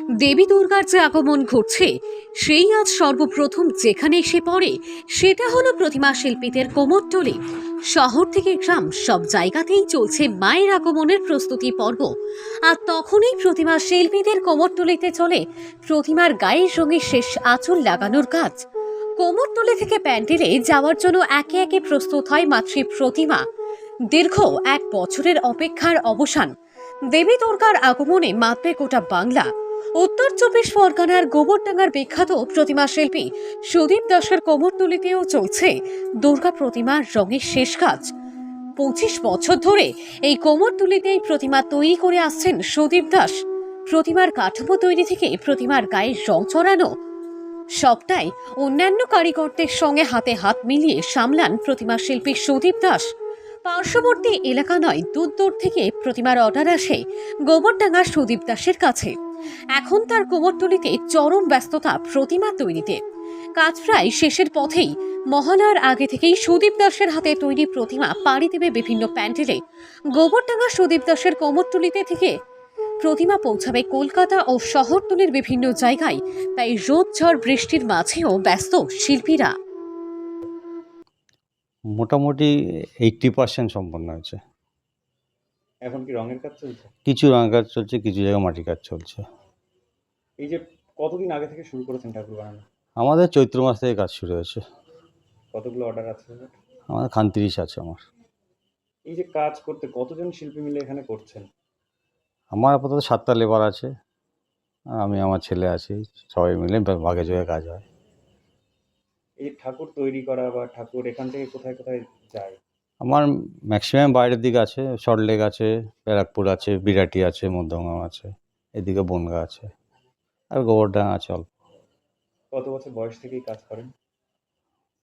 দেবী দুর্গার যে আগমন ঘটছে সেই আজ সর্বপ্রথম যেখানে এসে পড়ে সেটা হলো প্রতিমা শিল্পীদের কোমরটুলি। শহর থেকে গ্রাম সব জায়গাতেই চলছে মায়ের আগমনের প্রস্তুতি পর্ব। আর তখনই প্রতিমা শিল্পীদের কোমরটুলিতে চলে প্রতিমার গায়ের রঙে শেষ আঁচল লাগানোর কাজ। কোমরটুলি থেকে প্যান্ডেলে যাওয়ার জন্য একে একে প্রস্তুত হয় মাতৃ প্রতিমা। দীর্ঘ 1 বছরের অপেক্ষার অবসান। দেবী দুর্গার আগমনে মাতবে গোটা বাংলা। উত্তর 24 পরগনার গোবরডাঙ্গার বিখ্যাত প্রতিমা শিল্পী সুদীপ দাসের কোমরটুলিতেও চলছে দুর্গা প্রতিমার রঙের শেষ কাজ। 25 বছর ধরে এই কোমরটুলিতেই প্রতিমা তৈরি করে আসছেন সুদীপ দাস। প্রতিমার কাঠামো তৈরি থেকে প্রতিমার গায়ে রং চড়ানো সবটাই অন্যান্য কারিগরদের সঙ্গে হাতে হাত মিলিয়ে সামলান প্রতিমা শিল্পী সুদীপ দাস। পার্শ্ববর্তী এলাকা নয়, দূর দূর থেকে প্রতিমার অর্ডার আসে গোবরডাঙ্গা সুদীপ দাসের কাছে। এখন তার কোমরটুলিতে চরম ব্যস্ততা প্রতিমা তৈরিতে। কাজ প্রায় শেষের পথেই। মহালয়ার আগে থেকেই সুদীপ দাসের হাতে তৈরি প্রতিমা পাড়ি দেবে বিভিন্ন প্যান্ডেলে। গোবরডাঙ্গা সুদীপ দাসের কোমরটুলিতে থেকে প্রতিমা পৌঁছাবে কলকাতা ও শহরতলির বিভিন্ন জায়গায়। তাই রোদ ঝড় বৃষ্টির মাঝেও ব্যস্ত শিল্পীরা। মোটামুটি 80% সম্পন্ন হয়েছে। এখন কি রঙের কাজ চলছে? কিছু রঙের কাজ চলছে, কিছু জায়গায় মাটির কাজ চলছে। এই যে কতদিন আগে থেকে শুরু করেছেন ঠাকুর বানানো? আমাদের চৈত্র মাস থেকে কাজ শুরু হয়েছে। কতগুলো অর্ডার আছে? আমাদের 30 আছে আমার। এই যে কাজ করতে কতজন শিল্পী মিলে এখানে করছেন? আমার আপাতত 7টা লেবার আছে, আর আমি আমার ছেলে আছি, সবাই মিলে ভাগে যোগে কাজ হয়। এই ঠাকুর তৈরি করা বা ঠাকুর এখান থেকে কোথায় কোথায় যায়? আমার ম্যাক্সিমাম বাইরের দিকে আছে, সল্টলেক আছে, ব্যারাকপুর আছে, বিরাটি আছে, মধ্যমগ্রাম আছে, এদিকে বনগাঁ আছে, আর গোবরডাঙ্গা আছে অল্প। কত বছর বয়স থেকেই কাজ করেন?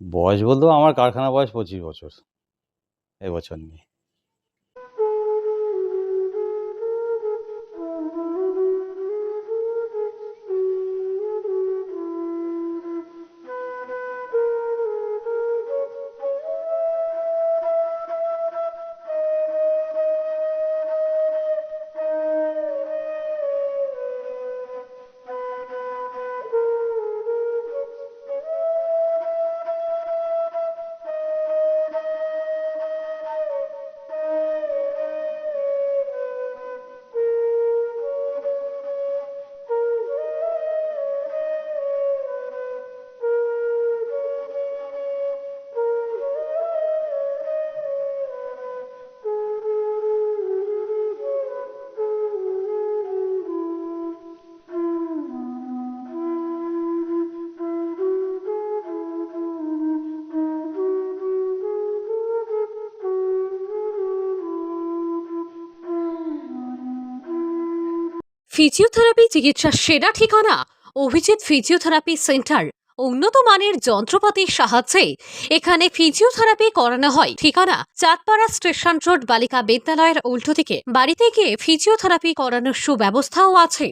বয়স বলতেও আমার কারখানা বয়স 25 বছর এবছর নিয়ে। ফিজিওথেরাপি চিকিৎসার সেরা ঠিকানা অভিজিৎ ফিজিওথেরাপি সেন্টার। উন্নত মানের যন্ত্রপাতির সাহায্যে এখানে ফিজিওথেরাপি করানো হয়। ঠিকানা চাঁদপাড়া স্টেশন রোড, বালিকা বিদ্যালয়ের উল্টো দিকে। বাড়িতে গিয়ে ফিজিওথেরাপি করানোর সুব্যবস্থাও আছে।